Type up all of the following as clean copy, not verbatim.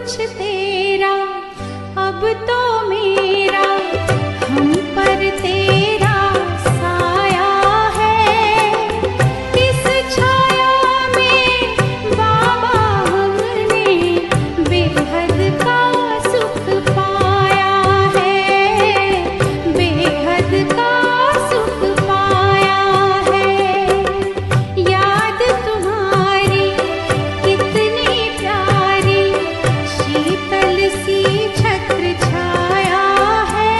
कुछ तेरा अब तो मेरा हम पर तेरा साया है। इस छाया में बाबा हमने बेहद का सुख पाया है, बेहद का सुख पाया है। याद तुम्हारी कितनी प्यारी शीतल सी छत्र छाया है।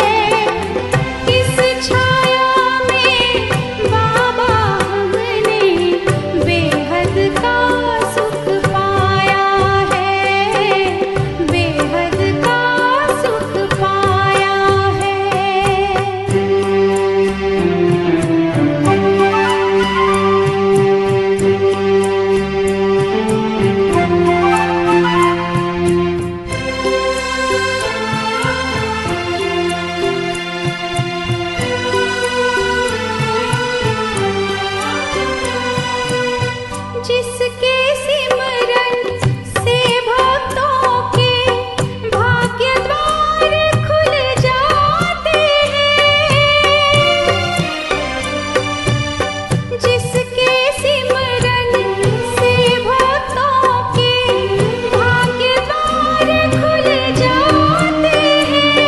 इस छाया में बाबा हमने बेहद का सुख पाया है, बेहद का सुख पाया है। जिसके सिमरन से भक्तों के भाग्य द्वार खुल जाते हैं। जिसके सिमरन से भक्तों के भाग्य द्वार खुल जाते हैं।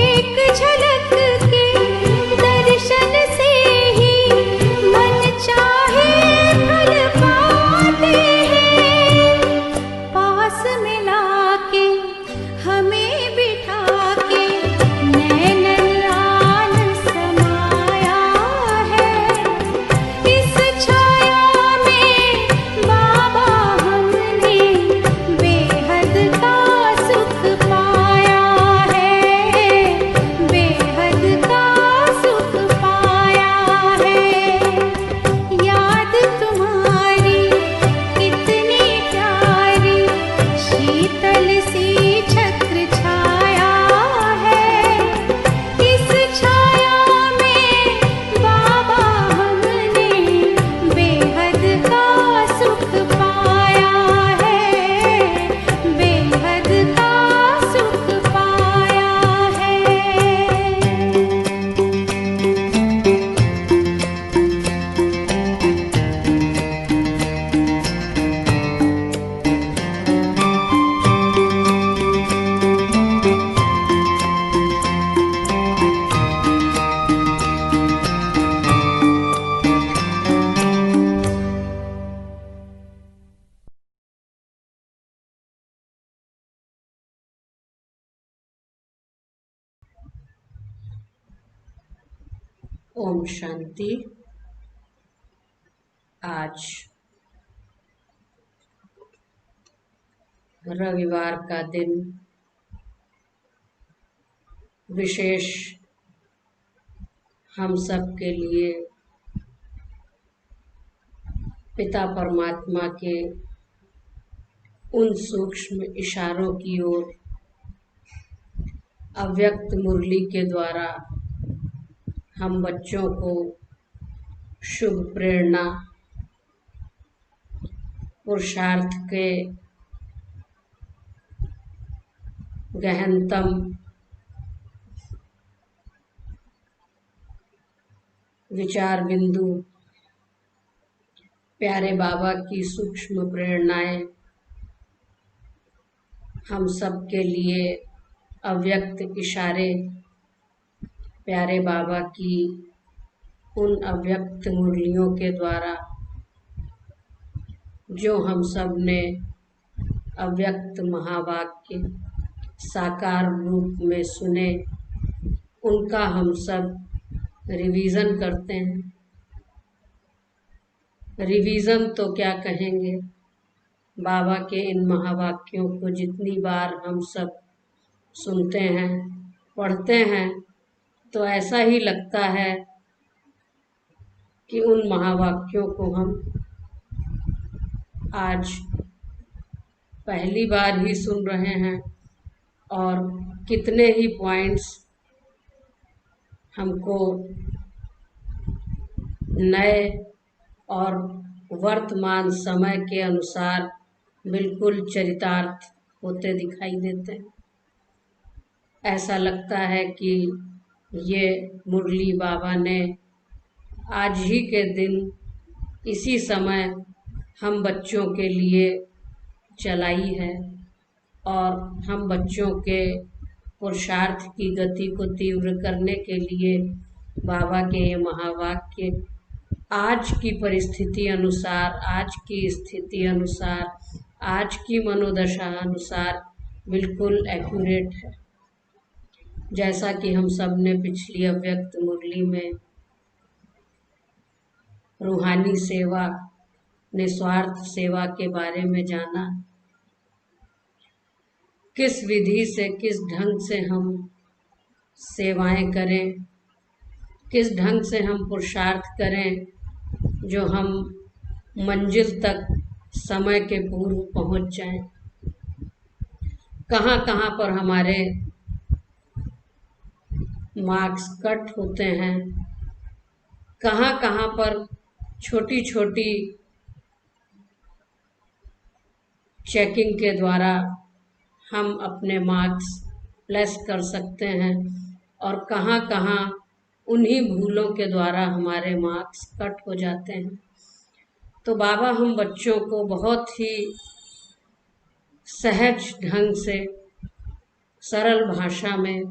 एक झलक के दर्शन से ही मन चाहे फल पाते हैं। पास मिला के हमें बिठा के नैनन लाल समाया है। इस छाया में बाबा हमने बेहद का सुख पाया है, बेहद का सुख पाया है। याद तुम्हारी कितनी प्यारी शीतल सी छत्र छाया है। इस छाया में बाबा हमने बेहद का सुख पाया है, बेहद का सुख पाया है। ओम शांति। आज रविवार का दिन विशेष हम सब के लिए पिता परमात्मा के उन सूक्ष्म इशारों की ओर अव्यक्त मुरली के द्वारा हम बच्चों को शुभ प्रेरणा, पुरुषार्थ के गहनतम विचार बिंदु, प्यारे बाबा की सूक्ष्म प्रेरणाएं हम सब के लिए अव्यक्त इशारे, प्यारे बाबा की उन अव्यक्त मुरलियों के द्वारा जो हम सब ने अव्यक्त महावाक्य साकार रूप में सुने, उनका हम सब रिवीजन करते हैं। रिवीजन तो क्या कहेंगे, बाबा के इन महावाक्यों को जितनी बार हम सब सुनते हैं, पढ़ते हैं, तो ऐसा ही लगता है कि उन महावाक्यों को हम आज पहली बार ही सुन रहे हैं और कितने ही पॉइंट्स हमको नए और वर्तमान समय के अनुसार बिल्कुल चरितार्थ होते दिखाई देते हैं। ऐसा लगता है कि ये मुरली बाबा ने आज ही के दिन इसी समय हम बच्चों के लिए चलाई है और हम बच्चों के पुरुषार्थ की गति को तीव्र करने के लिए बाबा के ये महावाक्य आज की परिस्थिति अनुसार, आज की स्थिति अनुसार, आज की मनोदशा अनुसार बिल्कुल एक्यूरेट है। जैसा कि हम सब ने पिछली अव्यक्त मुरली में रूहानी सेवा, निस्वार्थ सेवा के बारे में जाना, किस विधि से, किस ढंग से हम सेवाएं करें, किस ढंग से हम पुरुषार्थ करें जो हम मंजिल तक समय के पूर्व पहुंच जाएं। कहाँ कहाँ पर हमारे मार्क्स कट होते हैं, कहाँ कहाँ पर छोटी छोटी चेकिंग के द्वारा हम अपने मार्क्स प्लस कर सकते हैं और कहाँ कहाँ उन्हीं भूलों के द्वारा हमारे मार्क्स कट हो जाते हैं। तो बाबा हम बच्चों को बहुत ही सहज ढंग से, सरल भाषा में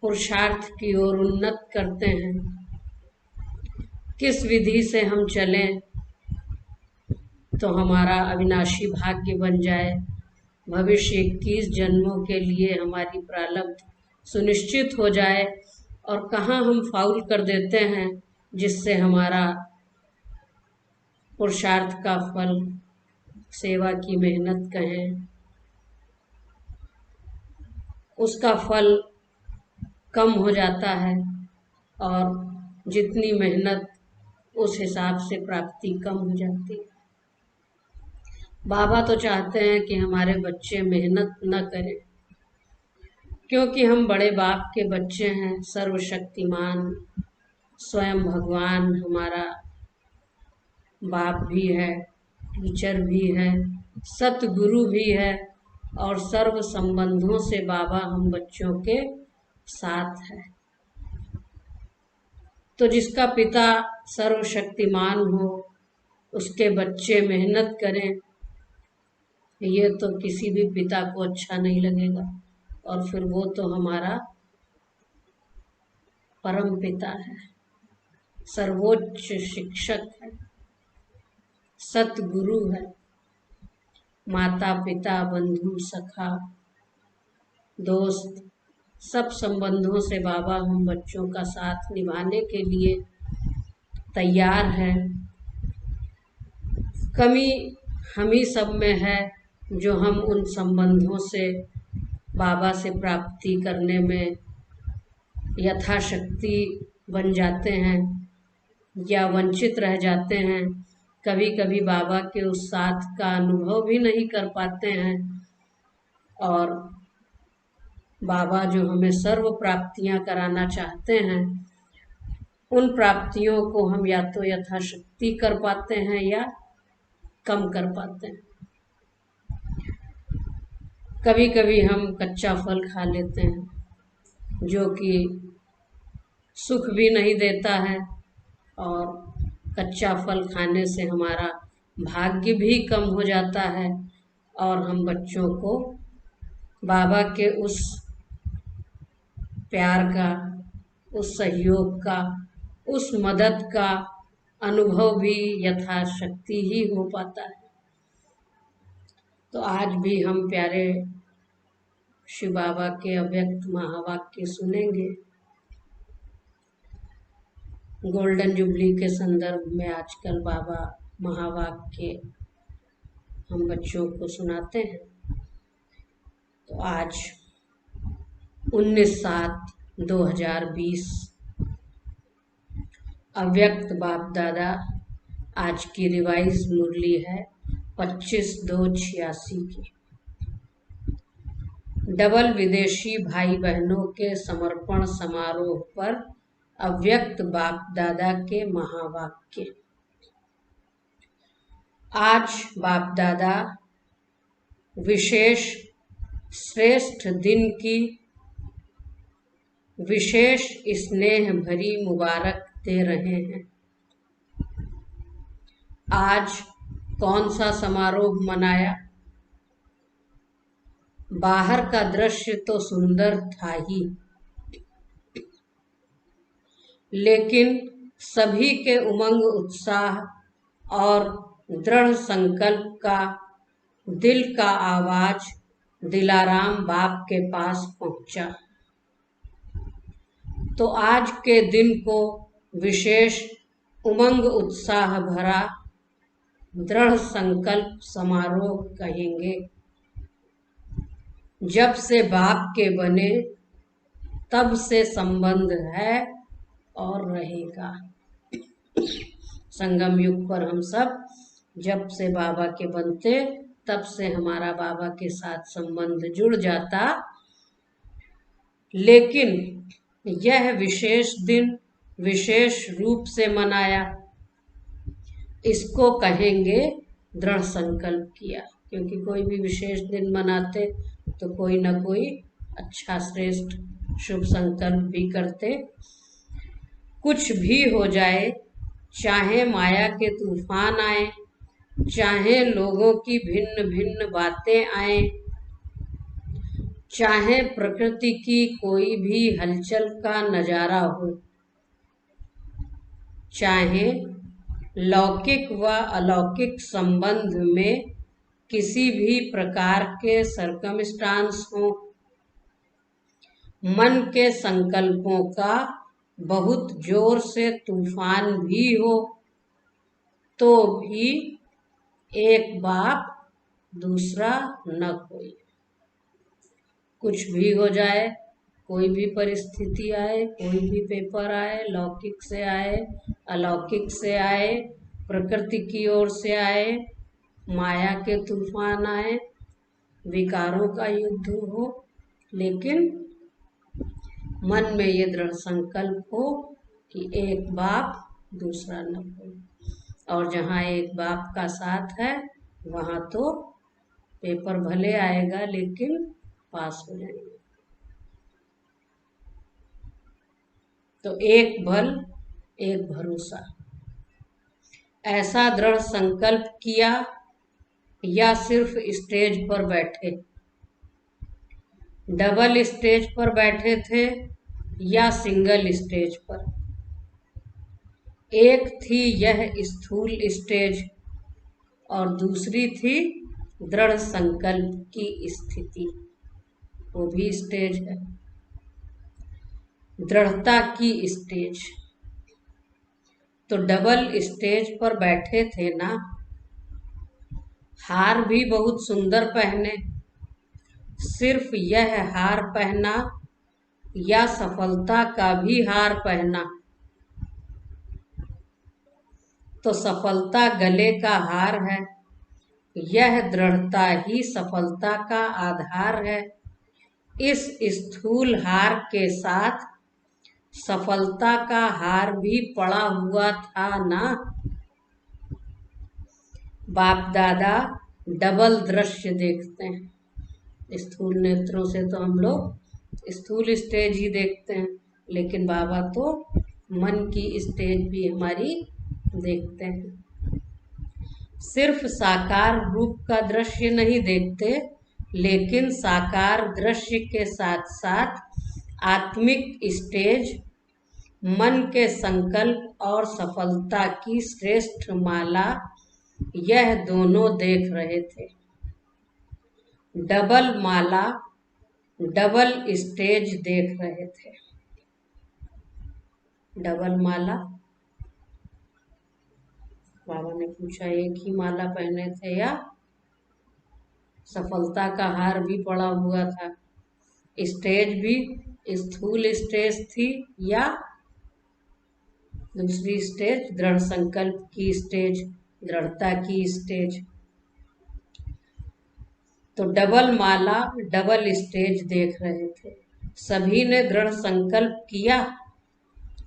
पुरुषार्थ की ओर उन्नत करते हैं। किस विधि से हम चलें तो हमारा अविनाशी भाग्य बन जाए, भविष्य 21 जन्मों के लिए हमारी प्रारब्ध सुनिश्चित हो जाए, और कहाँ हम फाउल कर देते हैं जिससे हमारा पुरुषार्थ का फल, सेवा की मेहनत कहें, उसका फल कम हो जाता है और जितनी मेहनत उस हिसाब से प्राप्ति कम हो जाती है। बाबा तो चाहते हैं कि हमारे बच्चे मेहनत न करें, क्योंकि हम बड़े बाप के बच्चे हैं। सर्वशक्तिमान स्वयं भगवान हमारा बाप भी है, टीचर भी है, सतगुरु भी है, और सर्व संबंधों से बाबा हम बच्चों के साथ है। तो जिसका पिता सर्वशक्तिमान हो उसके बच्चे मेहनत करें, ये तो किसी भी पिता को अच्छा नहीं लगेगा, और फिर वो तो हमारा परम पिता है, सर्वोच्च शिक्षक है, सतगुरु है, माता पिता बंधु सखा दोस्त सब संबंधों से बाबा हम बच्चों का साथ निभाने के लिए तैयार है। कमी हम ही सब में है जो हम उन संबंधों से बाबा से प्राप्ति करने में यथाशक्ति बन जाते हैं या वंचित रह जाते हैं। कभी कभी बाबा के उस साथ का अनुभव भी नहीं कर पाते हैं, और बाबा जो हमें सर्व प्राप्तियां कराना चाहते हैं उन प्राप्तियों को हम या तो यथाशक्ति कर पाते हैं या कम कर पाते हैं। कभी कभी हम कच्चा फल खा लेते हैं जो कि सुख भी नहीं देता है, और कच्चा फल खाने से हमारा भाग्य भी कम हो जाता है, और हम बच्चों को बाबा के उस प्यार का, उस सहयोग का, उस मदद का अनुभव भी यथाशक्ति ही हो पाता है। तो आज भी हम प्यारे शिव बाबा के अव्यक्त महावाक्य सुनेंगे। गोल्डन जुबली के संदर्भ में आजकल बाबा महावाक्य हम बच्चों को सुनाते हैं। तो आज 19/7/2020 अव्यक्त बाप दादा आज की रिवाइज मुरली है 25/2/86 की। डबल विदेशी भाई बहनों के समर्पण समारोह पर अव्यक्त बाप दादा के महावाक्य। आज बाप दादा विशेष श्रेष्ठ दिन की विशेष स्नेह भरी मुबारक दे रहे हैं। आज कौन सा समारोह मनाया? बाहर का दृश्य तो सुंदर था ही, लेकिन सभी के उमंग उत्साह और दृढ़ संकल्प का दिल का आवाज दिलाराम बाप के पास पहुंचा। तो आज के दिन को विशेष उमंग उत्साह भरा दृढ़ संकल्प समारोह कहेंगे। जब से बाप के बने तब से संबंध है और रहेगा। संगम युग पर हम सब जब से बाबा के बनते तब से हमारा बाबा के साथ संबंध जुड़ जाता, लेकिन यह विशेष दिन विशेष रूप से मनाया, इसको कहेंगे दृढ़ संकल्प किया। क्योंकि कोई भी विशेष दिन मनाते तो कोई ना कोई अच्छा श्रेष्ठ शुभ संकल्प भी करते। कुछ भी हो जाए, चाहे माया के तूफान आए, चाहे लोगों की भिन्न भिन्न बातें आए, चाहे प्रकृति की कोई भी हलचल का नजारा हो, चाहे लौकिक व अलौकिक संबंध में किसी भी प्रकार के सर्कमस्टांस हो, मन के संकल्पों का बहुत जोर से तूफान भी हो, तो भी एक बाप दूसरा न कोई। कुछ भी हो जाए, कोई भी परिस्थिति आए, कोई भी पेपर आए, लौकिक से आए, अलौकिक से आए, प्रकृति की ओर से आए, माया के तूफान आए, विकारों का युद्ध हो, लेकिन मन में ये दृढ़ संकल्प हो कि एक बाप दूसरा न कोई। और जहाँ एक बाप का साथ है वहाँ तो पेपर भले आएगा लेकिन पास हो जाएंगे। तो एक बल एक भरोसा, ऐसा दृढ़ संकल्प किया या सिर्फ स्टेज पर बैठे? डबल स्टेज पर बैठे थे या सिंगल स्टेज पर? एक थी यह स्थूल स्टेज और दूसरी थी दृढ़ संकल्प की स्थिति, वो भी स्टेज है, दृढ़ता की स्टेज। तो डबल स्टेज पर बैठे थे ना। हार भी बहुत सुंदर पहने, सिर्फ यह हार पहना या सफलता का भी हार पहना? तो सफलता गले का हार है, यह दृढ़ता ही सफलता का आधार है। इस स्थूल हार के साथ सफलता का हार भी पड़ा हुआ था ना। बाप दादा डबल दृश्य देखते हैं। स्थूल नेत्रों से तो हम लोग स्थूल स्टेज ही देखते हैं, लेकिन बाबा तो मन की स्टेज भी हमारी देखते हैं। सिर्फ साकार रूप का दृश्य नहीं देखते, लेकिन साकार दृश्य के साथ साथ आत्मिक स्टेज, मन के संकल्प और सफलता की श्रेष्ठ माला, यह दोनों देख रहे थे। डबल माला, डबल स्टेज देख रहे थे। डबल माला, बाबा ने पूछा एक ही माला पहने थे या सफलता का हार भी पड़ा हुआ था? स्टेज भी स्थूल स्टेज थी या दूसरी स्टेज दृढ़ संकल्प की स्टेज, दृढ़ता की स्टेज? तो डबल माला, डबल स्टेज देख रहे थे। सभी ने दृढ़ संकल्प किया,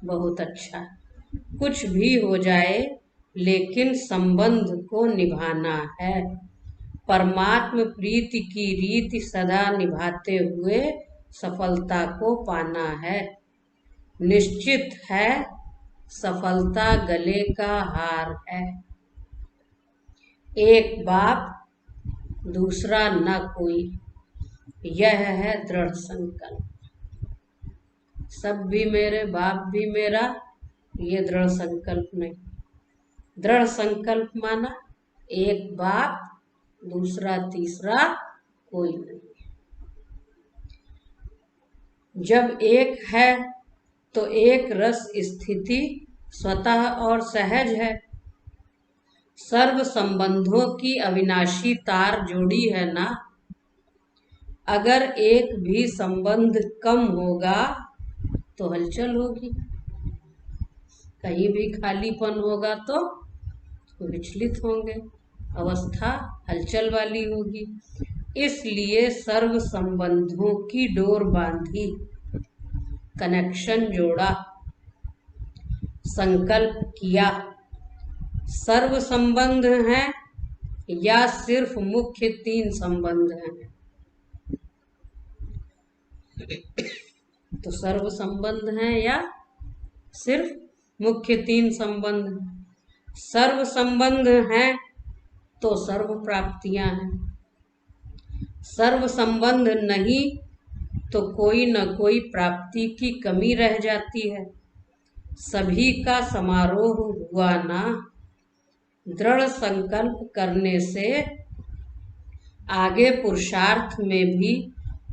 बहुत अच्छा। कुछ भी हो जाए लेकिन संबंध को निभाना है। परमात्म प्रीति की रीति सदा निभाते हुए सफलता को पाना है। निश्चित है सफलता गले का हार है। एक बाप दूसरा न कोई, यह है दृढ़ संकल्प। सब भी मेरे, बाप भी मेरा, ये दृढ़ संकल्प नहीं। दृढ़ संकल्प माना एक बाप दूसरा तीसरा कोई नहीं। जब एक है तो एक रस स्थिति स्वतः और सहज है। सर्व संबंधों की अविनाशी तार जोड़ी है ना। अगर एक भी संबंध कम होगा तो हलचल होगी, कहीं भी खालीपन होगा तो विचलित होंगे, अवस्था हलचल वाली होगी। इसलिए सर्व संबंधों की डोर बांधी, कनेक्शन जोड़ा, संकल्प किया। सर्व संबंध हैं या सिर्फ मुख्य 3 संबंध हैं? तो सर्व संबंध हैं या सिर्फ मुख्य 3 संबंध? सर्व संबंध हैं तो सर्व प्राप्तियां हैं। सर्व संबंध नहीं तो कोई न कोई प्राप्ति की कमी रह जाती है। सभी का समारोह हुआ ना। दृढ़ संकल्प करने से आगे पुरुषार्थ में भी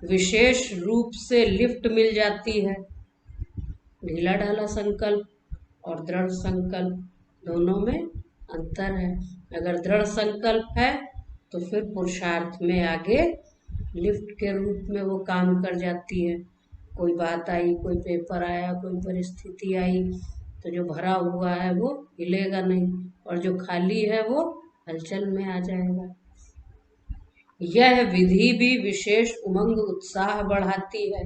विशेष रूप से लिफ्ट मिल जाती है। ढीला ढाला संकल्प और दृढ़ संकल्प दोनों में अंतर है। अगर दृढ़ संकल्प है तो फिर पुरुषार्थ में आगे लिफ्ट के रूप में वो काम कर जाती है। कोई बात आई, कोई पेपर आया, कोई परिस्थिति आई तो जो भरा हुआ है वो हिलेगा नहीं और जो खाली है वो हलचल में आ जाएगा। यह विधि भी विशेष उमंग उत्साह बढ़ाती है।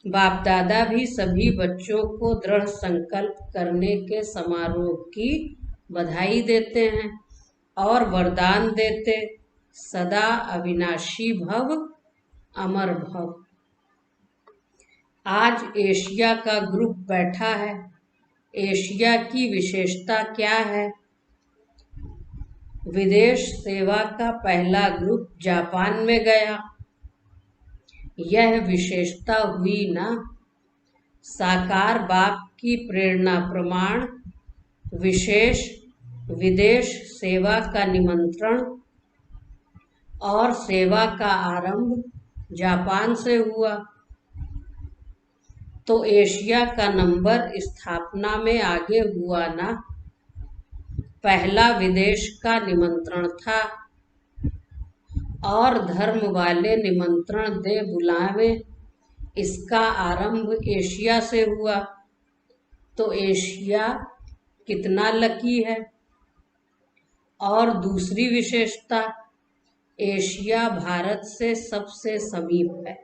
बाप दादा भी सभी बच्चों को दृढ़ संकल्प करने के समारोह की बधाई देते हैं और वरदान देते, सदा अविनाशी भव, अमर भव। आज एशिया का ग्रुप बैठा है। एशिया की विशेषता क्या है? विदेश सेवा का पहला ग्रुप जापान में गया। यह विशेषता हुई ना। साकार बाप की प्रेरणा प्रमाण विशेष विदेश सेवा का निमंत्रण और सेवा का आरंभ जापान से हुआ। तो एशिया का नंबर स्थापना में आगे हुआ ना। पहला विदेश का निमंत्रण था और धर्म वाले निमंत्रण दे बुलावे। इसका आरंभ एशिया से हुआ। तो एशिया कितना लकी है। और दूसरी विशेषता, एशिया भारत से सबसे समीप है।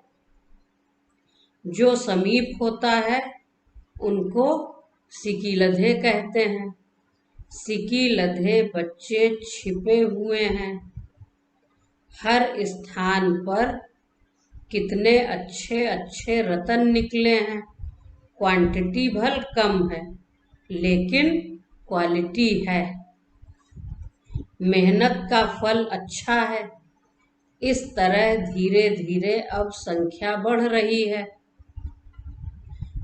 जो समीप होता है उनको सिकीलधे कहते हैं। सिकीलधे बच्चे छिपे हुए हैं। हर स्थान पर कितने अच्छे अच्छे रतन निकले हैं। क्वांटिटी भल कम है लेकिन क्वालिटी है। मेहनत का फल अच्छा है। इस तरह धीरे धीरे अब संख्या बढ़ रही है।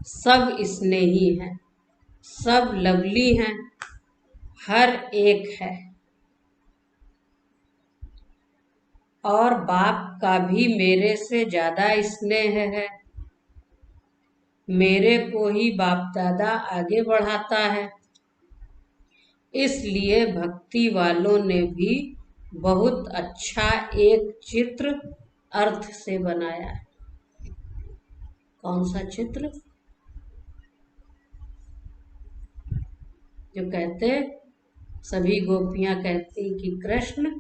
सब स्नेही हैं, सब लवली हैं, हर एक है। और बाप का भी मेरे से ज्यादा स्नेह है। मेरे को ही बाप दादा आगे बढ़ाता है। इसलिए भक्ति वालों ने भी बहुत अच्छा एक चित्र अर्थ से बनाया है। कौन सा चित्र? जो कहते, सभी गोपियां कहती कि कृष्ण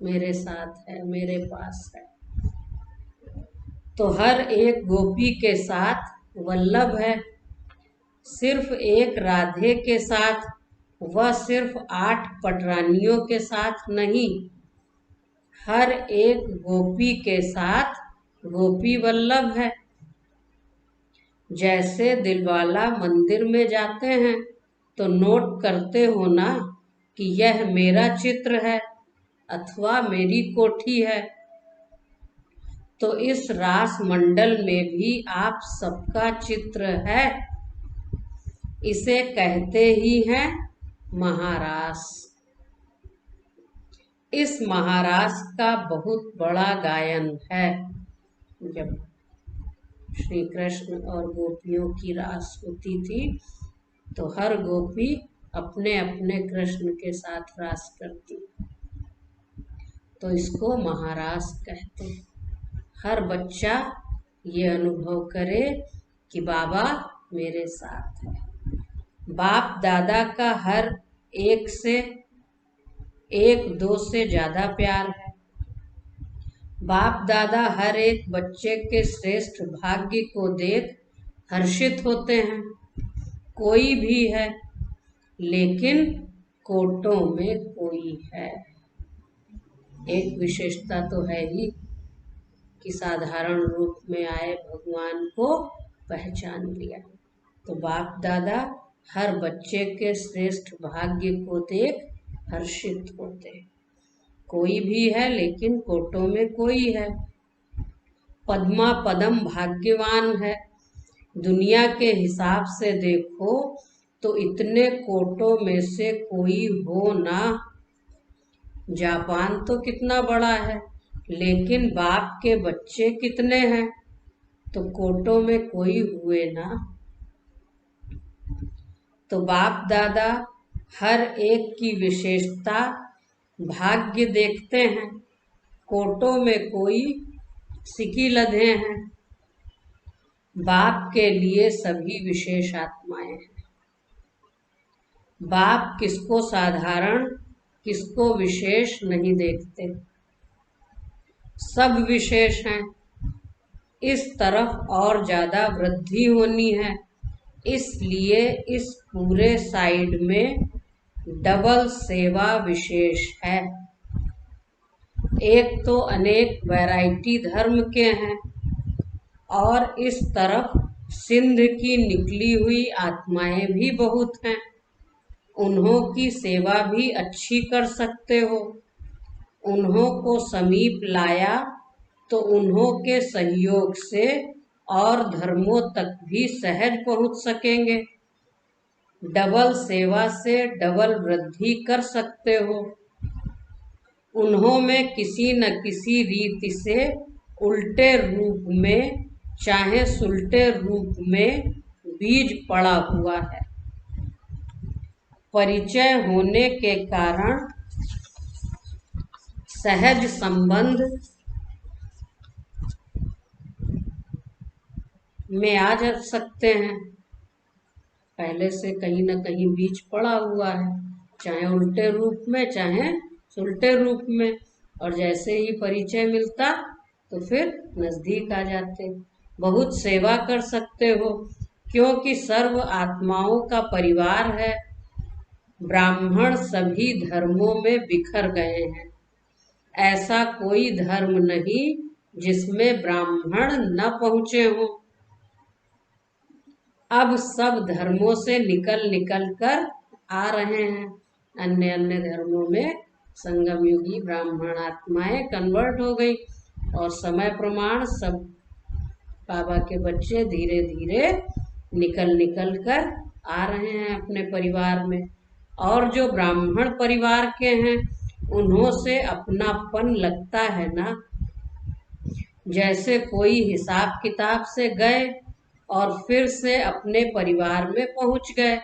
मेरे साथ है, मेरे पास है। तो हर एक गोपी के साथ वल्लभ है। सिर्फ एक राधे के साथ, वह सिर्फ 8 पटरानियों के साथ नहीं। हर एक गोपी के साथ गोपी वल्लभ है। जैसे दिलवाला मंदिर में जाते हैं तो नोट करते हो ना कि यह मेरा चित्र है अथवा मेरी कोठी है, तो इस रास मंडल में भी आप सबका चित्र है। इसे कहते ही हैं महारास। इस महारास का बहुत बड़ा गायन है। जब श्री कृष्ण और गोपियों की रास होती थी तो हर गोपी अपने अपने कृष्ण के साथ रास करती, तो इसको महारास कहते हैं। हर बच्चा ये अनुभव करे कि बाबा मेरे साथ है। बाप दादा का हर एक से एक दो से ज्यादा प्यार है। बाप दादा हर एक बच्चे के श्रेष्ठ भाग्य को देख हर्षित होते हैं। कोई भी है, लेकिन कोटों में कोई है। एक विशेषता तो है ही कि साधारण रूप में आए भगवान को पहचान लिया। तो बाप दादा हर बच्चे के श्रेष्ठ भाग्य को देख हर्षित होते हैं। कोई भी है, लेकिन कोटों में कोई है। पद्मा पदम भाग्यवान है। दुनिया के हिसाब से देखो तो इतने कोटों में से कोई हो ना। जापान तो कितना बड़ा है, लेकिन बाप के बच्चे कितने हैं, तो कोटों में कोई हुए ना। तो बाप दादा हर एक की विशेषता भाग्य देखते हैं। कोटों में कोई सिकी लधे हैं। बाप के लिए सभी विशेष आत्माएं हैं। बाप किसको साधारण किसको विशेष नहीं देखते, सब विशेष हैं। इस तरफ और ज्यादा वृद्धि होनी है, इसलिए इस पूरे साइड में डबल सेवा विशेष है। एक तो अनेक वैरायटी धर्म के हैं, और इस तरफ सिंध की निकली हुई आत्माएं भी बहुत हैं। उन्हों की सेवा भी अच्छी कर सकते हो। उन्हों को समीप लाया तो उन्हों के सहयोग से और धर्मों तक भी सहज पहुंच सकेंगे। डबल सेवा से डबल वृद्धि कर सकते हो। उन्हों में किसी न किसी रीति से उल्टे रूप में चाहे सुलटे रूप में बीज पड़ा हुआ है। परिचय होने के कारण सहज संबंध में आ जा सकते हैं। पहले से कहीं न कहीं बीज पड़ा हुआ है, चाहे उल्टे रूप में चाहे सुलटे रूप में, और जैसे ही परिचय मिलता तो फिर नजदीक आ जाते। बहुत सेवा कर सकते हो, क्योंकि सर्व आत्माओं का परिवार है। ब्राह्मण सभी धर्मों में बिखर गए हैं। ऐसा कोई धर्म नहीं जिसमें ब्राह्मण न पहुंचे हों। अब सब धर्मों से निकल निकल कर आ रहे हैं। अन्य अन्य धर्मों में संगम युगी ब्राह्मण आत्माएं कन्वर्ट हो गई, और समय प्रमाण सब बाबा के बच्चे धीरे धीरे निकल निकल कर आ रहे हैं अपने परिवार में। और जो ब्राह्मण परिवार के हैं उन्हों से अपनापन लगता है ना। जैसे कोई हिसाब किताब से गए और फिर से अपने परिवार में पहुंच गए।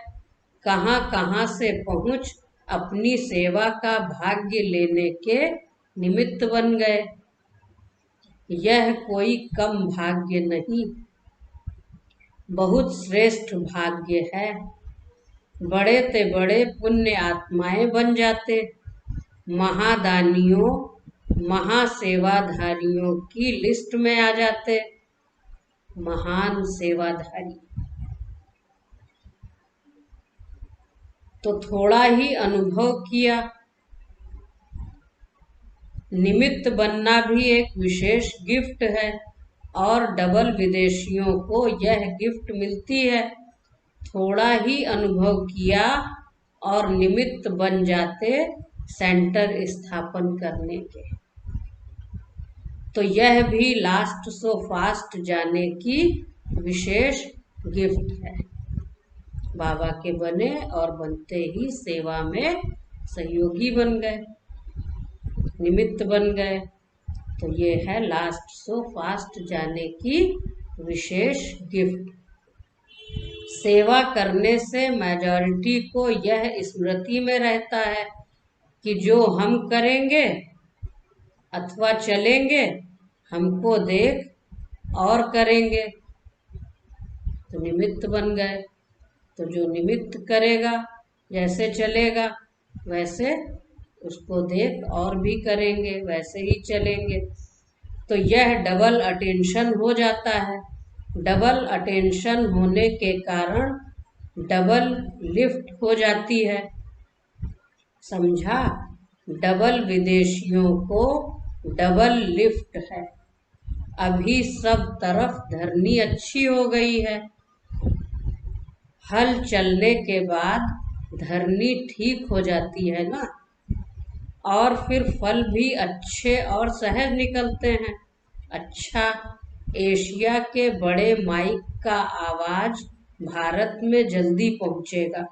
कहाँ कहाँ से पहुंच अपनी सेवा का भाग्य लेने के निमित्त बन गए। यह कोई कम भाग्य नहीं, बहुत श्रेष्ठ भाग्य है। बड़े ते बड़े पुण्य आत्माएं बन जाते, महादानियों महासेवाधारियों की लिस्ट में आ जाते। महान सेवाधारी तो थोड़ा ही अनुभव किया निमित्त बनना भी एक विशेष गिफ्ट है और डबल विदेशियों को यह गिफ्ट मिलती है। थोड़ा ही अनुभव किया और निमित्त बन जाते सेंटर स्थापन करने के। तो यह भी लास्ट सो फास्ट जाने की विशेष गिफ्ट है। बाबा के बने और बनते ही सेवा में सहयोगी बन गए, निमित्त बन गए। तो ये है लास्ट सो फास्ट जाने की विशेष गिफ्ट। सेवा करने से मेजॉरिटी को यह स्मृति में रहता है कि जो हम करेंगे अथवा चलेंगे हमको देख और करेंगे। तो निमित्त बन गए। तो जो निमित्त करेगा, जैसे चलेगा वैसे उसको देख और भी करेंगे, वैसे ही चलेंगे। तो यह डबल अटेंशन हो जाता है। डबल अटेंशन होने के कारण डबल लिफ्ट हो जाती है। समझा? डबल विदेशियों को डबल लिफ्ट है। अभी सब तरफ धरनी अच्छी हो गई है। हल चलने के बाद धरनी ठीक हो जाती है ना, और फिर फल भी अच्छे और सहज निकलते हैं। अच्छा, एशिया के बड़े माइक का आवाज भारत में जल्दी पहुंचेगा,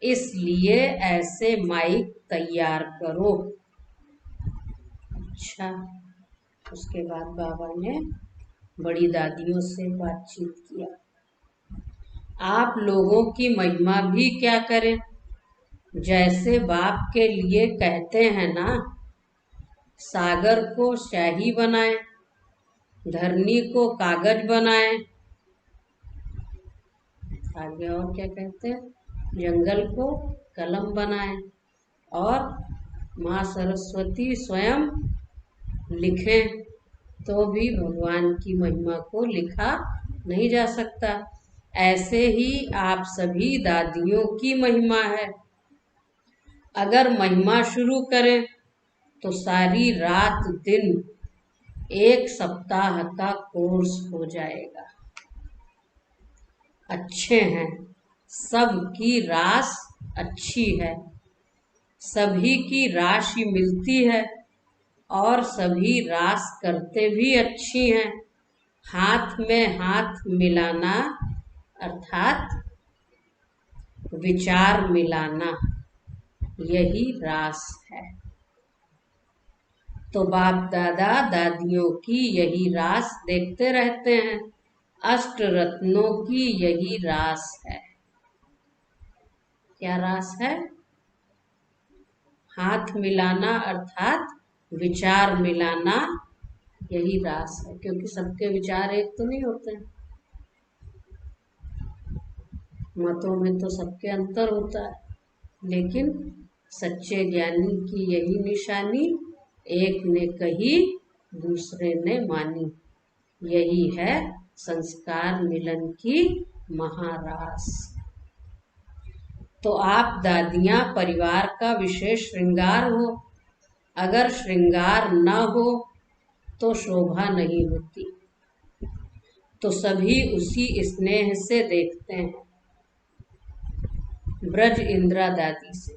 इसलिए ऐसे माइक तैयार करो। अच्छा, उसके बाद बाबा ने बड़ी दादियों से बातचीत किया। आप लोगों की महिमा भी क्या करें, जैसे बाप के लिए कहते हैं ना, सागर को स्याही बनाएं, धरनी को कागज बनाएं, आगे और क्या कहते हैं, जंगल को कलम बनाएं, और माँ सरस्वती स्वयं लिखें, तो भी भगवान की महिमा को लिखा नहीं जा सकता। ऐसे ही आप सभी दादियों की महिमा है। अगर महिमा शुरू करें तो सारी रात दिन एक सप्ताह का कोर्स हो जाएगा। अच्छे हैं, सबकी रास अच्छी है, सभी की राशि मिलती है और सभी रास करते भी अच्छी हैं। हाथ में हाथ मिलाना अर्थात विचार मिलाना, यही रास है। तो बाप दादा दादियों की यही रास देखते रहते हैं। अष्ट रत्नों की यही रास है। क्या रास है? हाथ मिलाना अर्थात विचार मिलाना, यही रास है। क्योंकि सबके विचार एक तो नहीं होते हैं, मतों में तो सबके अंतर होता है, लेकिन सच्चे ज्ञानी की यही निशानी, एक ने कही दूसरे ने मानी। यही है संस्कार मिलन की महारास। तो आप दादियां परिवार का विशेष श्रृंगार हो। अगर श्रृंगार न हो तो शोभा नहीं होती। तो सभी उसी स्नेह से देखते हैं। ब्रज इंदिरा दादी से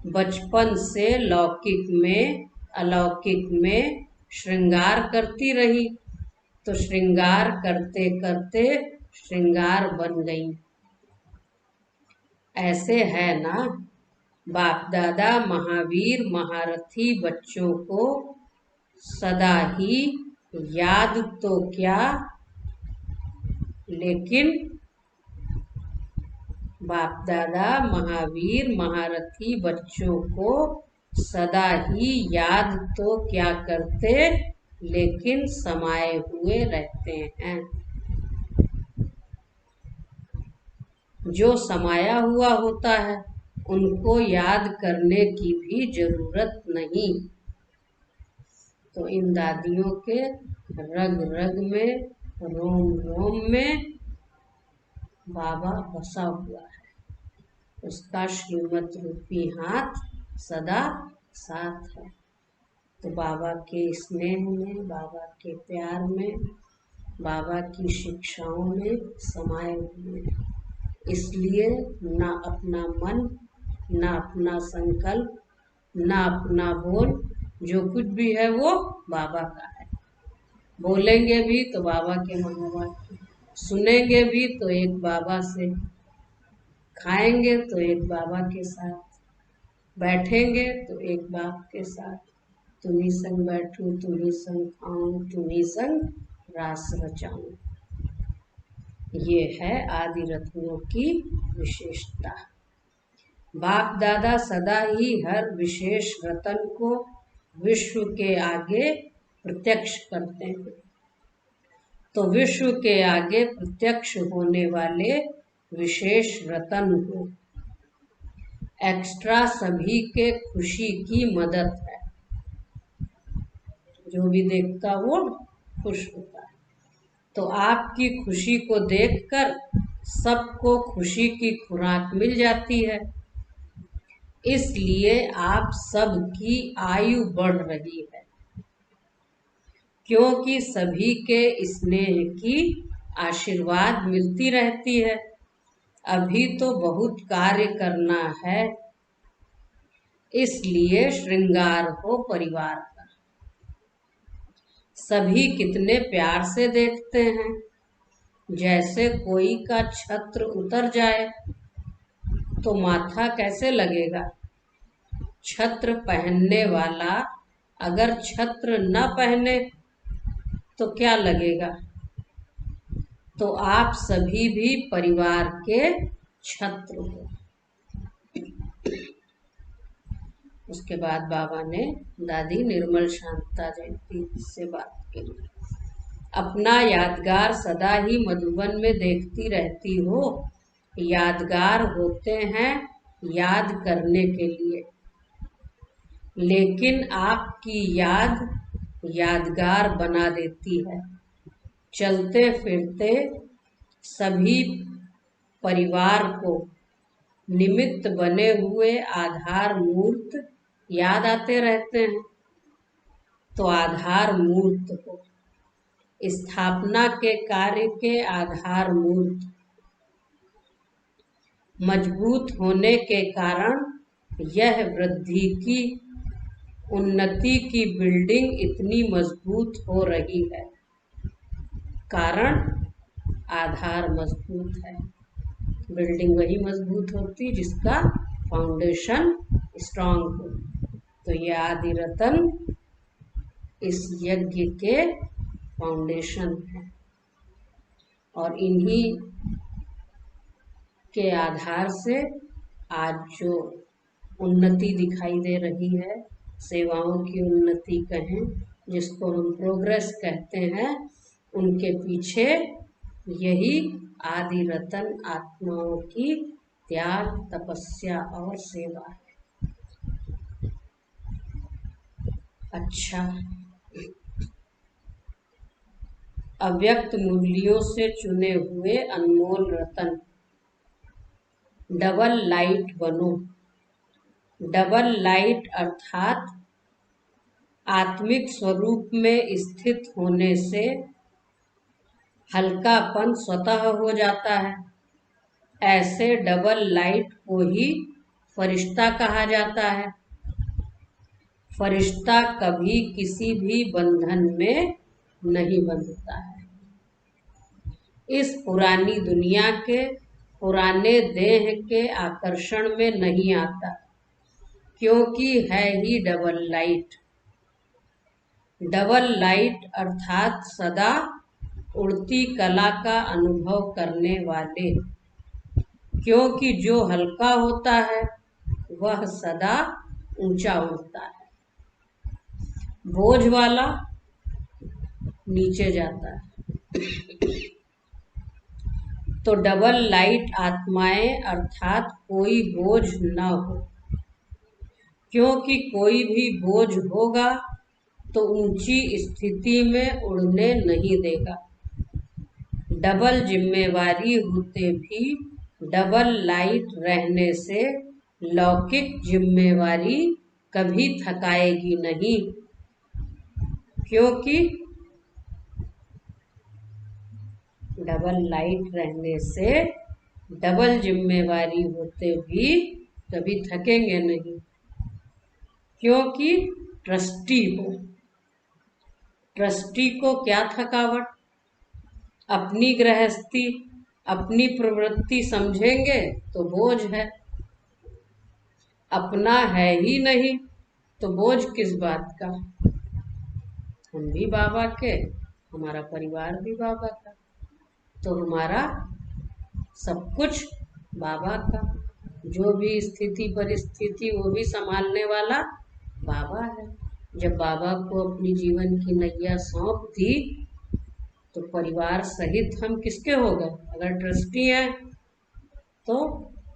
बचपन से लौकिक में अलौकिक में श्रृंगार करती रही, तो श्रृंगार करते करते श्रृंगार बन गई। ऐसे है ना, बाप दादा महावीर महारथी बच्चों को सदा ही याद तो क्या, लेकिन बाप दादा महावीर महारथी बच्चों को सदा ही याद तो क्या करते, लेकिन समाये हुए रहते हैं। जो समाया हुआ होता है उनको याद करने की भी जरूरत नहीं। तो इन दादियों के रग रग में, रोम रोम में बाबा बसा हुआ है। उसका श्रीमत रूपी हाथ सदा साथ है। तो बाबा के स्नेह में, बाबा के प्यार में, बाबा की शिक्षाओं में समाये हुए हैं। इसलिए ना अपना मन, ना अपना संकल्प, ना अपना बोल, जो कुछ भी है वो बाबा का है। बोलेंगे भी तो बाबा के महावाक्य, सुनेंगे भी तो एक बाबा से, खाएंगे तो एक बाबा के साथ, बैठेंगे तो एक बाप के साथ। तुम्ही संग बैठूं, तुम्ही संग खाऊं, तुम्ही संग रास रचाऊं। ये है आदि रत्नों की विशेषता। बाप दादा सदा ही हर विशेष रतन को विश्व के आगे प्रत्यक्ष करते हैं। तो विश्व के आगे प्रत्यक्ष होने वाले विशेष रतन को एक्स्ट्रा सभी के खुशी की मदद है। जो भी देखता वो खुश होता है। तो आपकी खुशी को देखकर सबको खुशी की खुराक मिल जाती है। इसलिए आप सबकी आयु बढ़ रही है, क्योंकि सभी के स्नेह की आशीर्वाद मिलती रहती है। अभी तो बहुत कार्य करना है, इसलिए श्रृंगार हो परिवार का। सभी कितने प्यार से देखते हैं, जैसे कोई का छत्र उतर जाए तो माथा कैसे लगेगा। छत्र पहनने वाला अगर छत्र न पहने तो क्या लगेगा। तो आप सभी भी परिवार के छत्र हो। उसके बाद बाबा ने दादी निर्मल शांता जयंती से बात की। अपना यादगार सदा ही मधुबन में देखती रहती हो। यादगार होते हैं याद करने के लिए, लेकिन आपकी याद यादगार बना देती है। चलते फिरते सभी परिवार को निमित्त बने हुए आधार मूर्त याद आते रहते हैं। तो आधार मूर्त हो, स्थापना के कार्य के आधार मूर्त मजबूत होने के कारण यह वृद्धि की, उन्नति की बिल्डिंग इतनी मजबूत हो रही है। कारण आधार मजबूत है। बिल्डिंग वही मजबूत होती जिसका फाउंडेशन स्ट्रांग हो। तो ये आदि रतन इस यज्ञ के फाउंडेशन है, और इन्हीं के आधार से आज जो उन्नति दिखाई दे रही है, सेवाओं की उन्नति कहें, जिसको हम प्रोग्रेस कहते हैं, उनके पीछे यही आदि रतन आत्माओं की त्याग, तपस्या और सेवा है। अच्छा, अव्यक्त मूल्यों से चुने हुए अनमोल रतन, डबल लाइट बनो। डबल लाइट अर्थात आत्मिक स्वरूप में स्थित होने से हल्कापन स्वतः हो जाता है। ऐसे डबल लाइट को ही फरिश्ता कहा जाता है। फरिश्ता कभी किसी भी बंधन में नहीं बंधता है। इस पुरानी दुनिया के पुराने देह के आकर्षण में नहीं आता, क्योंकि है ही डबल लाइट। डबल लाइट अर्थात सदा उड़ती कला का अनुभव करने वाले, क्योंकि जो हल्का होता है वह सदा ऊंचा उड़ता है, बोझ वाला नीचे जाता है। तो डबल लाइट आत्माएं अर्थात कोई बोझ न हो, क्योंकि कोई भी बोझ होगा तो ऊंची स्थिति में उड़ने नहीं देगा। डबल जिम्मेवारी होते भी डबल लाइट रहने से लौकिक जिम्मेवारी कभी थकाएगी नहीं, क्योंकि डबल लाइट रहने से डबल जिम्मेवारी होते भी कभी थकेंगे नहीं, क्योंकि ट्रस्टी हो। ट्रस्टी को क्या थकावट, अपनी गृहस्थी अपनी प्रवृत्ति समझेंगे तो बोझ है, अपना है ही नहीं तो बोझ किस बात का। हम भी बाबा के, हमारा परिवार भी बाबा का, तो हमारा सब कुछ बाबा का। जो भी स्थिति परिस्थिति वो भी संभालने वाला बाबा है। जब बाबा को अपनी जीवन की नैया सौंप दी तो परिवार सहित हम किसके हो गए। अगर ट्रस्टी हैं तो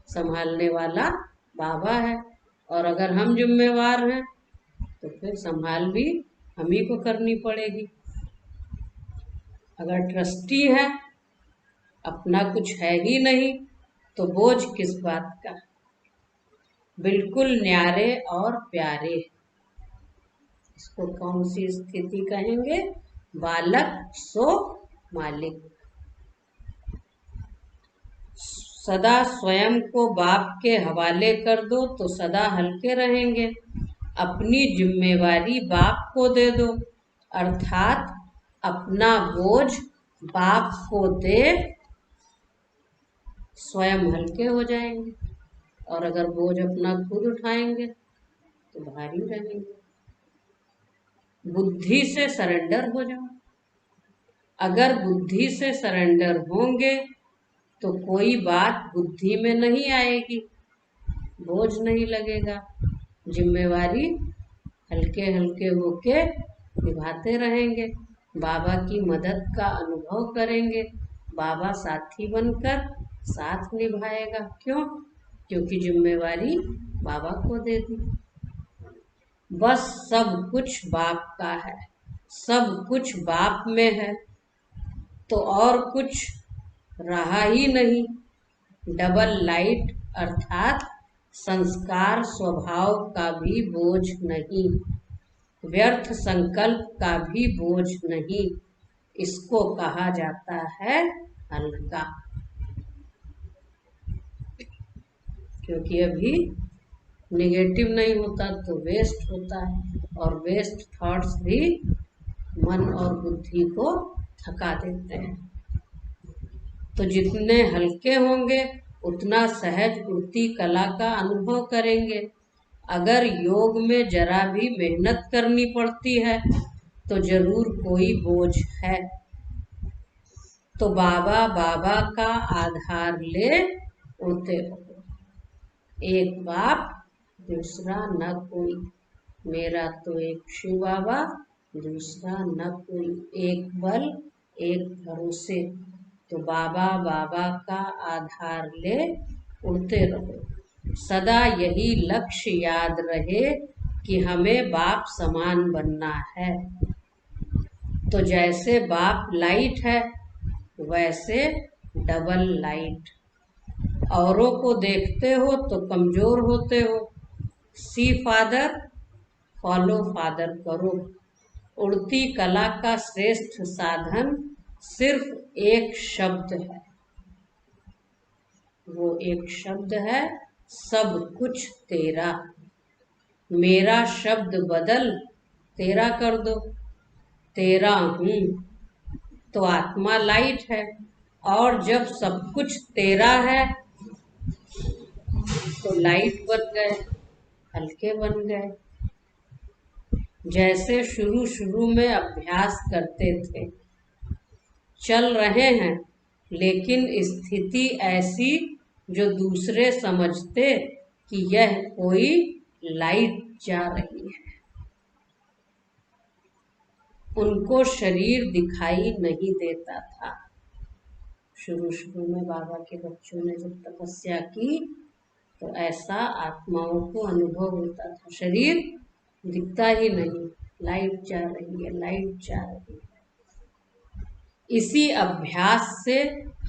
संभालने वाला बाबा है, और अगर हम जिम्मेवार हैं तो फिर संभाल भी हम ही को करनी पड़ेगी। अगर ट्रस्टी है, अपना कुछ है ही नहीं तो बोझ किस बात का। बिल्कुल न्यारे और प्यारे। इसको कौन सी स्थिति कहेंगे, बालक सो मालिक। सदा स्वयं को बाप के हवाले कर दो तो सदा हल्के रहेंगे। अपनी जिम्मेवारी बाप को दे दो, अर्थात अपना बोझ बाप को दे स्वयं हल्के हो जाएंगे। और अगर बोझ अपना खुद उठाएंगे तो भारी रहेंगे। बुद्धि से सरेंडर हो जाओ। अगर बुद्धि से सरेंडर होंगे तो कोई बात बुद्धि में नहीं आएगी, बोझ नहीं लगेगा। जिम्मेवारी हल्के हल्के होके निभाते रहेंगे। बाबा की मदद का अनुभव करेंगे। बाबा साथी बनकर साथ निभाएगा। क्यों? क्योंकि जिम्मेवारी बाबा को दे दी। बस सब कुछ बाप का है, सब कुछ बाप में है, तो और कुछ रहा ही नहीं। डबल लाइट अर्थात संस्कार स्वभाव का भी बोझ नहीं, व्यर्थ संकल्प का भी बोझ नहीं। इसको कहा जाता है हल्का। क्योंकि अभी नेगेटिव नहीं होता तो वेस्ट होता है, और वेस्ट थॉट्स भी मन और बुद्धि को थका देते हैं। तो जितने हल्के होंगे उतना सहज उड़ती कला का अनुभव करेंगे। अगर योग में जरा भी मेहनत करनी पड़ती है तो जरूर कोई बोझ है। तो बाबा बाबा का आधार ले उड़ते रहो। एक बाप दूसरा न कोई, मेरा तो एक शिव बाबा दूसरा न कोई। एक बल एक भरोसे, तो बाबा बाबा का आधार ले उड़ते रहो। सदा यही लक्ष्य याद रहे कि हमें बाप समान बनना है। तो जैसे बाप लाइट है वैसे डबल लाइट। औरों को देखते हो तो कमजोर होते हो। सी फादर फॉलो फादर करो। उड़ती कला का श्रेष्ठ साधन सिर्फ एक शब्द है। वो एक शब्द है, सब कुछ तेरा। मेरा शब्द बदल तेरा कर दो। तेरा हूँ तो आत्मा लाइट है, और जब सब कुछ तेरा है तो लाइट बन गए, हल्के बन गए। जैसे शुरू शुरू में अभ्यास करते थे, चल रहे हैं, लेकिन स्थिति ऐसी जो दूसरे समझते कि यह कोई लाइट जा रही है। उनको शरीर दिखाई नहीं देता था। शुरू शुरू में बाबा के बच्चों ने जब तपस्या की तो ऐसा आत्माओं को अनुभव होता था, शरीर दिखता ही नहीं, लाइट जा रही है, लाइट जा रही है। इसी अभ्यास से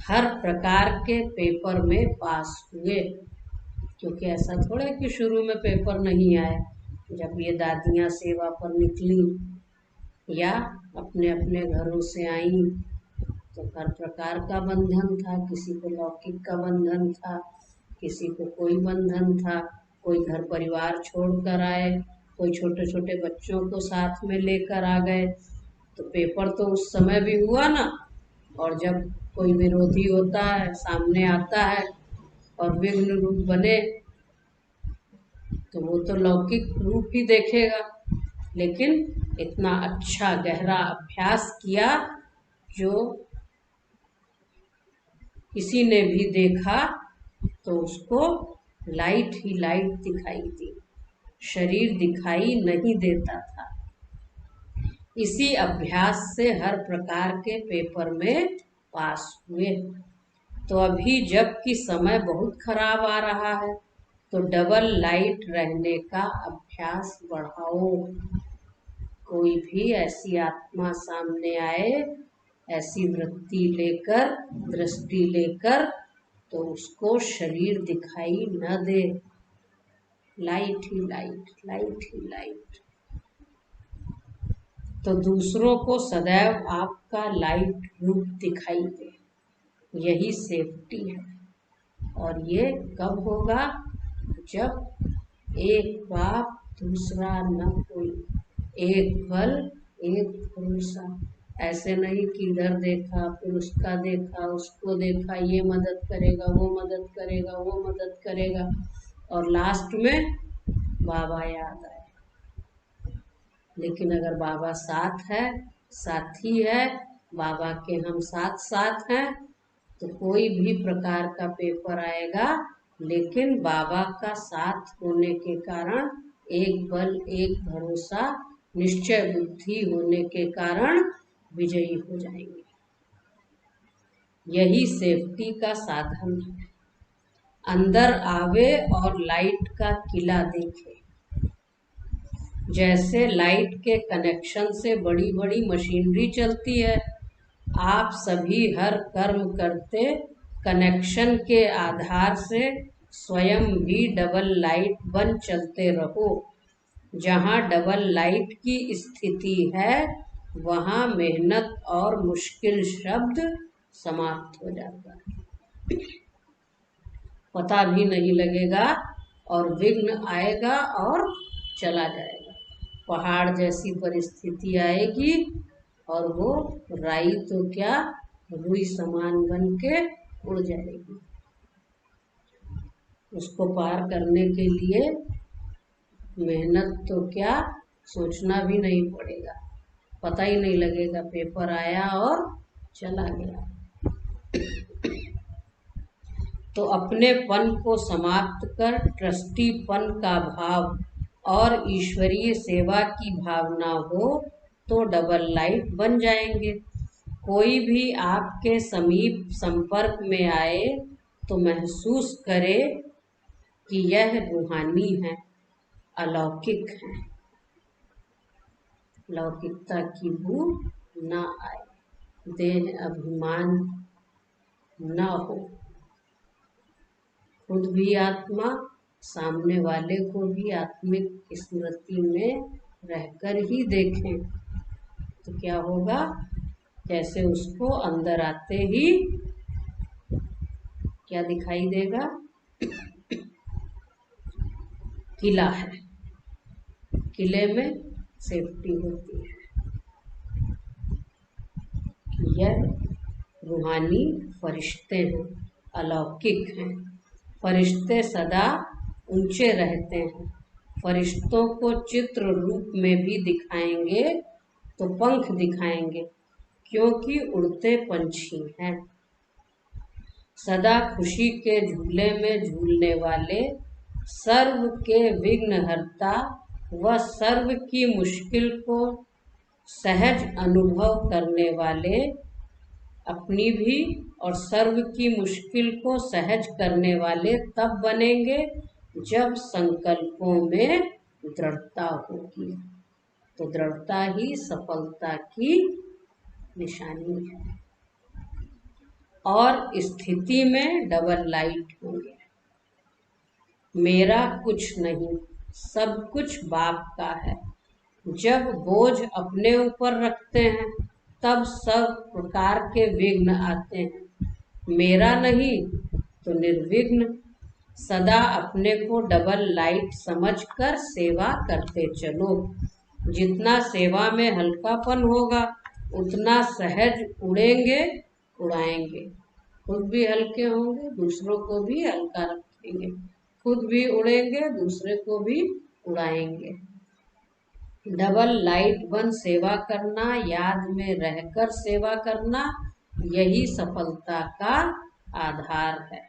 हर प्रकार के पेपर में पास हुए। क्योंकि ऐसा थोड़ा कि शुरू में पेपर नहीं आए। जब ये दादियाँ सेवा पर निकली या अपने अपने घरों से आई तो हर प्रकार का बंधन था। किसी को लौकिक का बंधन था, किसी को कोई बंधन था, कोई घर परिवार छोड़कर आए, कोई छोटे छोटे बच्चों को साथ में लेकर आ गए। तो पेपर तो उस समय भी हुआ ना, और जब कोई विरोधी होता है, सामने आता है और विघ्न रूप बने, तो वो तो लौकिक रूप ही देखेगा। लेकिन इतना अच्छा गहरा अभ्यास किया जो किसी ने भी देखा तो उसको लाइट ही लाइट दिखाई दी, शरीर दिखाई नहीं देता था। इसी अभ्यास से हर प्रकार के पेपर में पास हुए। तो अभी जबकि समय बहुत खराब आ रहा है तो डबल लाइट रहने का अभ्यास बढ़ाओ। कोई भी ऐसी आत्मा सामने आए, ऐसी वृत्ति लेकर, दृष्टि लेकर, तो उसको शरीर दिखाई न दे, लाइट ही लाइट, लाइट ही लाइट। तो दूसरों को सदैव आपका लाइट रूप दिखाई दे, यही सेफ्टी है। और ये कब होगा? जब एक बाप दूसरा न कोई, एक बल एक भरोसा। ऐसे नहीं कि इधर देखा फिर उसका देखा, उसको देखा, ये मदद करेगा, वो मदद करेगा, वो मदद करेगा, और लास्ट में बाबा याद आए। लेकिन अगर बाबा साथ है, साथी है, बाबा के हम साथ साथ हैं, तो कोई भी प्रकार का पेपर आएगा, लेकिन बाबा का साथ होने के कारण, एक बल एक भरोसा, निश्चय बुद्धि होने के कारण विजयी हो जाएंगे। यही सेफ्टी का साधन है। अंदर आवे और लाइट का किला देखे। जैसे लाइट के कनेक्शन से बड़ी बड़ी मशीनरी चलती है, आप सभी हर कर्म करते कनेक्शन के आधार से स्वयं भी डबल लाइट बन चलते रहो। जहाँ डबल लाइट की स्थिति है वहाँ मेहनत और मुश्किल शब्द समाप्त हो जाता है, पता भी नहीं लगेगा, और विघ्न आएगा और चला जाएगा। पहाड़ जैसी परिस्थिति आएगी और वो राई तो क्या, रुई समान बन के उड़ जाएगी। उसको पार करने के लिए मेहनत तो क्या, सोचना भी नहीं पड़ेगा, पता ही नहीं लगेगा, पेपर आया और चला गया। तो अपनेपन को समाप्त कर ट्रस्टीपन का भाव और ईश्वरीय सेवा की भावना हो तो डबल लाइट बन जाएंगे। कोई भी आपके समीप संपर्क में आए तो महसूस करे कि यह रूहानी है, अलौकिक है। लौकिकता की बू न आए, देह अभिमान न हो, खुद भी आत्मा, सामने वाले को भी आत्मिक स्मृति में रहकर ही देखें। तो क्या होगा? जैसे उसको अंदर आते ही क्या दिखाई देगा? किला है, किले में सेफ्टी होती है। यह रूहानी फरिश्ते हैं, अलौकिक हैं। फरिश्ते सदा ऊंचे रहते हैं। फरिश्तों को चित्र रूप में भी दिखाएंगे तो पंख दिखाएंगे, क्योंकि उड़ते पंछी हैं। सदा खुशी के झूले में झूलने वाले, सर्व के विघ्नहर्ता व सर्व की मुश्किल को सहज अनुभव करने वाले, अपनी भी और सर्व की मुश्किल को सहज करने वाले तब बनेंगे जब संकल्पों में दृढ़ता होगी। तो दृढ़ता ही सफलता की निशानी है। और स्थिति में डबल लाइट होंगे। मेरा कुछ नहीं, सब कुछ बाप का है। जब बोझ अपने ऊपर रखते हैं तब सब प्रकार के विघ्न आते हैं। मेरा नहीं तो निर्विघ्न सदा अपने को डबल लाइट समझकर सेवा करते चलो। जितना सेवा में हल्कापन होगा उतना सहज उड़ेंगे उड़ाएंगे। खुद भी हल्के होंगे, दूसरों को भी हल्का रखेंगे। खुद भी उड़ेंगे, दूसरे को भी उड़ाएंगे। डबल लाइट बन सेवा करना, याद में रहकर सेवा करना, यही सफलता का आधार है।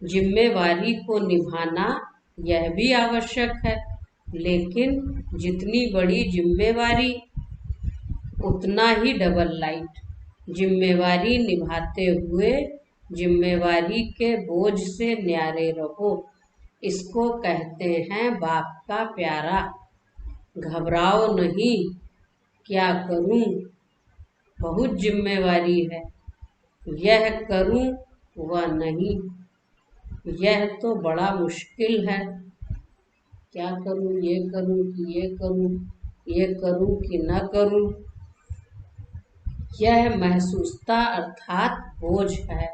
जिम्मेवारी को निभाना यह भी आवश्यक है, लेकिन जितनी बड़ी जिम्मेवारी उतना ही डबल लाइट। जिम्मेवारी निभाते हुए जिम्मेवारी के बोझ से न्यारे रहो, इसको कहते हैं बाप का प्यारा। घबराओ नहीं, क्या करूं, बहुत जिम्मेवारी है, यह करूं वह नहीं, यह तो बड़ा मुश्किल है। क्या करूं, ये करूं कि ये करूं, ये करूं कि न करूं, यह महसूसता अर्थात बोझ है।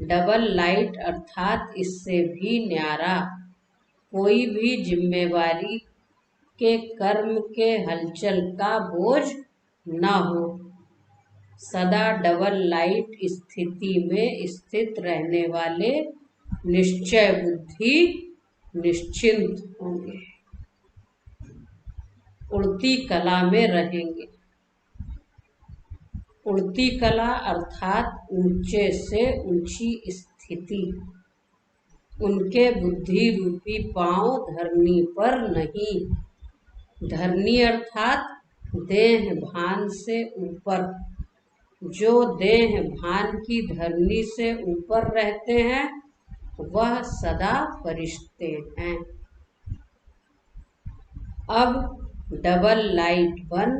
डबल लाइट अर्थात इससे भी न्यारा। कोई भी जिम्मेवारी के कर्म के हलचल का बोझ न हो। सदा डबल लाइट स्थिति में स्थित रहने वाले निश्चय बुद्धि निश्चिंत होंगे, उड़ती कला में रहेंगे। उड़ती कला अर्थात ऊंचे से ऊंची स्थिति। उनके बुद्धि रूपी पांव धरनी पर नहीं। धरनी अर्थात देह भान से ऊपर। जो देह भान की धरनी से ऊपर रहते हैं वह सदा फरिश्ते हैं। अब डबल लाइट बन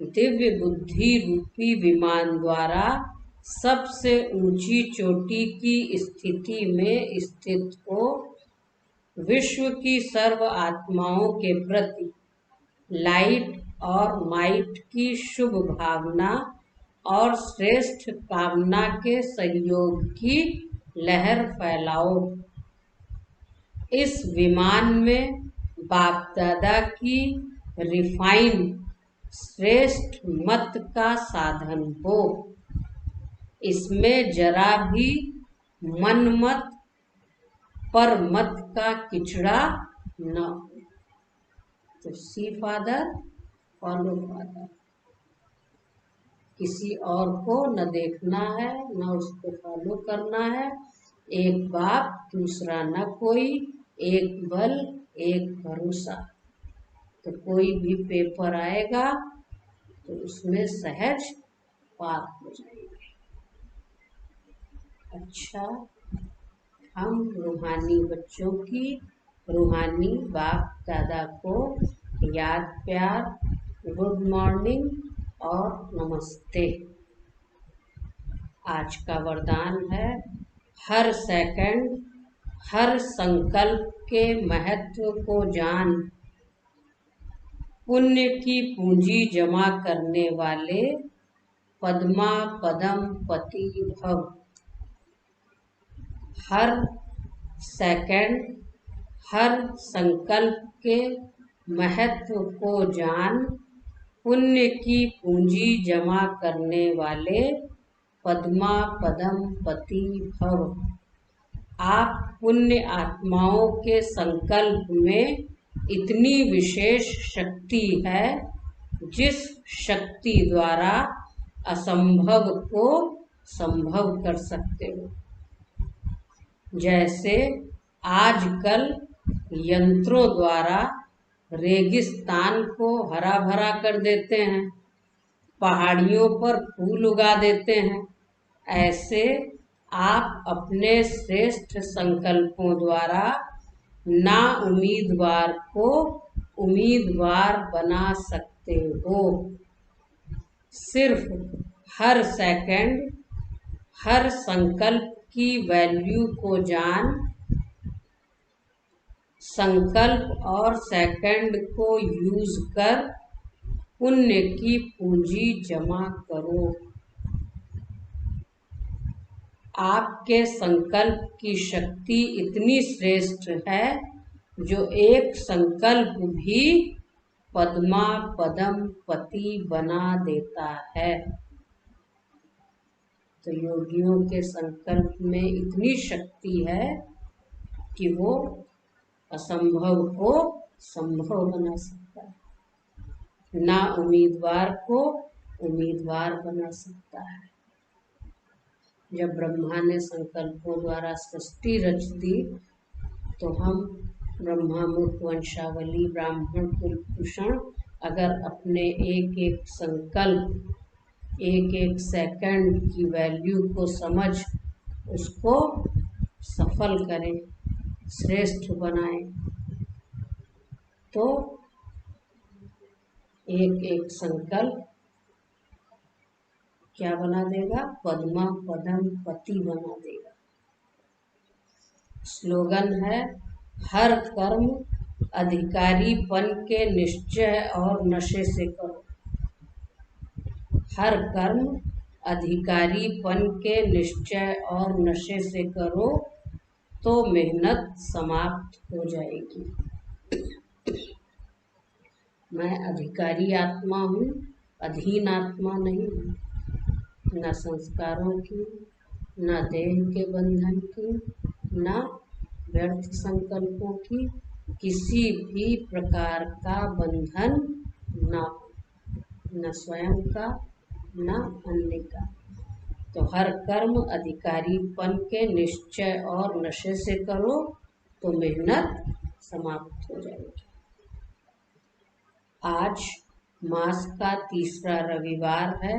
दिव्य बुद्धि रूपी विमान द्वारा सबसे ऊंची चोटी की स्थिति में स्थित हो विश्व की सर्व आत्माओं के प्रति लाइट और माइट की शुभ भावना और श्रेष्ठ कामना के सहयोग की लहर फैलाओ। इस विमान में बाप दादा की रिफाइन श्रेष्ठ मत का साधन हो। इसमें जरा भी मन मत पर मत का किचड़ा न हो। तो सी फादर फॉलो फादर, किसी और को न देखना है न उसको फॉलो करना है। एक बाप दूसरा न कोई, एक बल एक भरोसा। तो कोई भी पेपर आएगा तो उसमें सहज पार हो जाएंगे। अच्छा, हम रूहानी बच्चों की रूहानी बाप दादा को याद प्यार, गुड मॉर्निंग और नमस्ते। आज का वरदान है, हर सेकंड हर संकल्प के महत्व को जान, पुण्य की पूंजी जमा करने वाले पद्मा पदम पति भव। हर सेकंड हर संकल्प के महत्व को जान, पुण्य की पूंजी जमा करने वाले पद्मा पदम पति भव। आप पुण्य आत्माओं के संकल्प में इतनी विशेष शक्ति है जिस शक्ति द्वारा असंभव को संभव कर सकते हो। जैसे आजकल यंत्रों द्वारा रेगिस्तान को हरा भरा कर देते हैं, पहाड़ियों पर फूल उगा देते हैं, ऐसे आप अपने श्रेष्ठ संकल्पों द्वारा ना उम्मीदवार को उम्मीदवार बना सकते हो। सिर्फ हर सेकंड हर संकल्प की वैल्यू को जान, संकल्प और सेकंड को यूज कर पुण्य की पूंजी जमा करो। आपके संकल्प की शक्ति इतनी श्रेष्ठ है जो एक संकल्प भी पद्मा पदम पति बना देता है। तो योगियों के संकल्प में इतनी शक्ति है कि वो असंभव को संभव बना सकता है, ना उम्मीदवार को उम्मीदवार बना सकता है। जब ब्रह्मा ने संकल्पों द्वारा सृष्टि रच दी तो हम ब्रह्मामुख वंशावली ब्राह्मण कुलभूषण अगर अपने एक एक संकल्प, एक एक सेकंड की वैल्यू को समझ उसको सफल करें, श्रेष्ठ बनाएं, तो एक एक संकल्प क्या बना देगा? पद्मा पदम पति बना देगा। स्लोगन है, हर कर्म अधिकारीपन के निश्चय और नशे से करो। हर कर्म अधिकारीपन के निश्चय और नशे से करो तो मेहनत समाप्त हो जाएगी। मैं अधिकारी आत्मा हूँ, अधीन आत्मा नहीं हूँ। न संस्कारों की, न देह के बंधन की, न व्यर्थ संकल्पों की, किसी भी प्रकार का बंधन न स्वयं का न अन्य का। तो हर कर्म अधिकारीपन के निश्चय और नशे से करो तो मेहनत समाप्त हो जाएगी। आज मास का तीसरा रविवार है।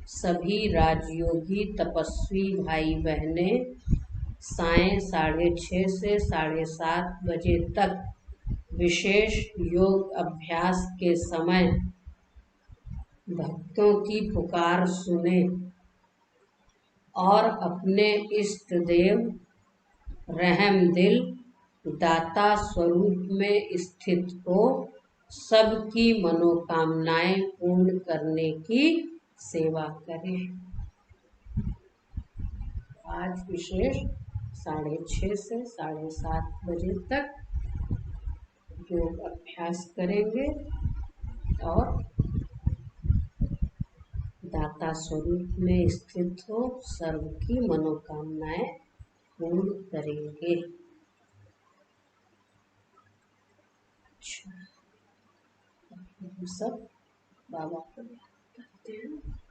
सभी राजयोगी तपस्वी भाई बहनें सायं 6:30 से 7:30 बजे तक विशेष योग अभ्यास के समय भक्तों की पुकार सुने और अपने इष्ट देव रहमदिल दाता स्वरूप में स्थित हो सबकी मनोकामनाएं पूर्ण करने की सेवा करें। आज विशेष 6:30 से 7:30 बजे तक योग अभ्यास करेंगे और दाता स्वरूप में स्थित हो सर्व की मनोकामनाएं पूर्ण करेंगे। हम सब बाबा को याद करते हैं।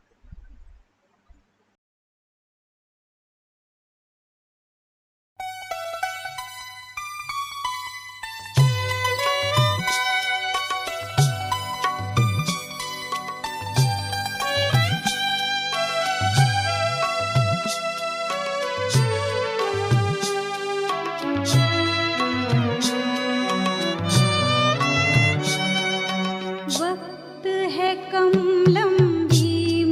वक्त है कम लंबी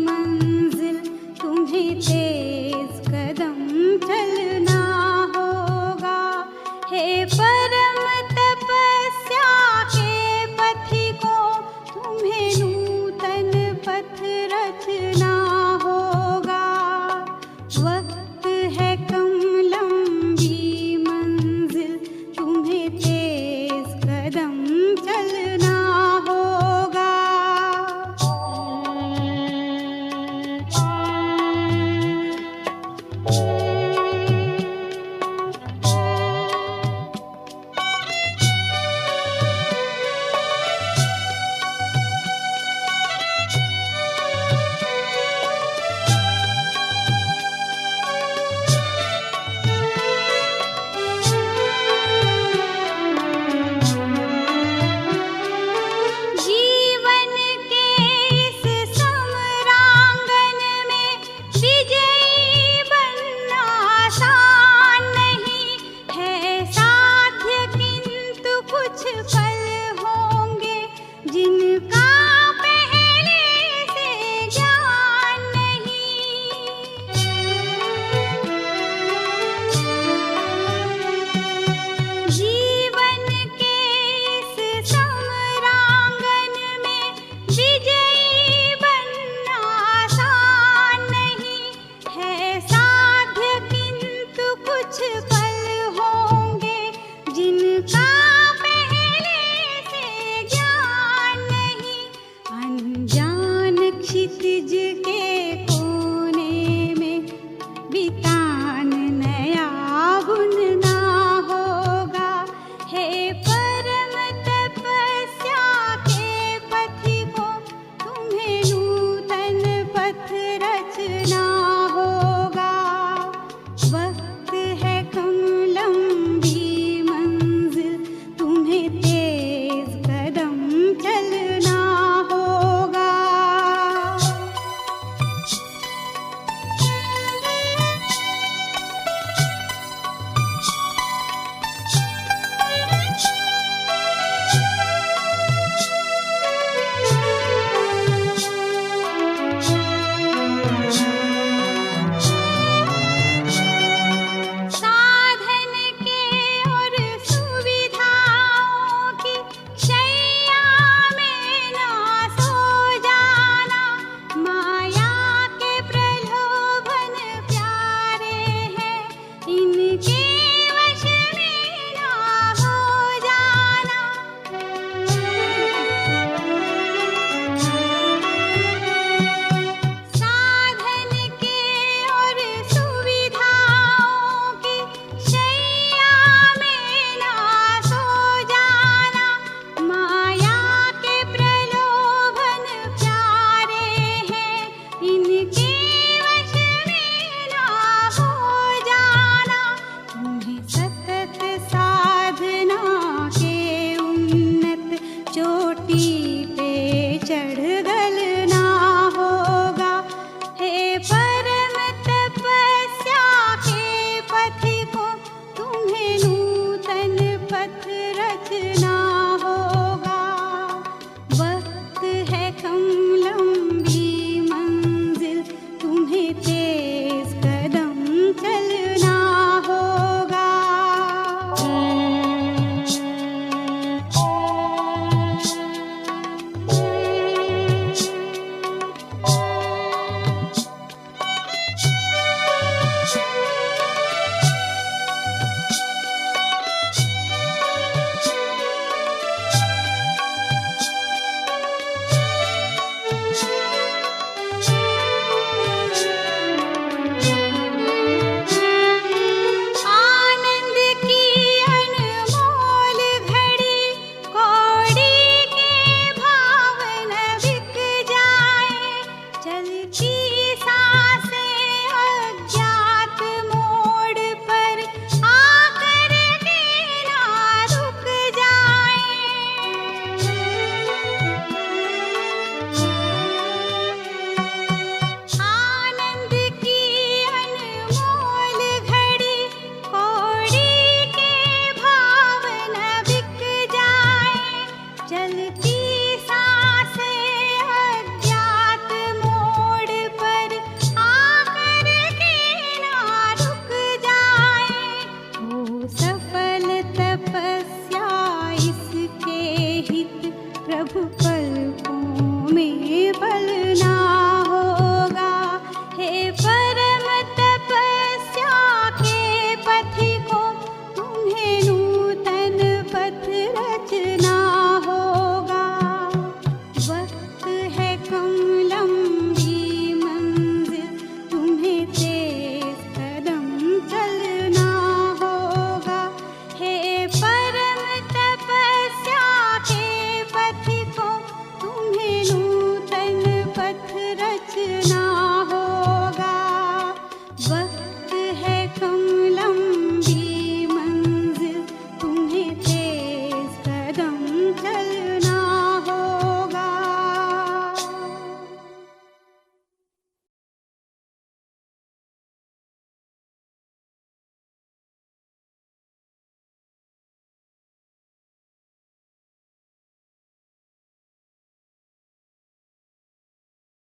करना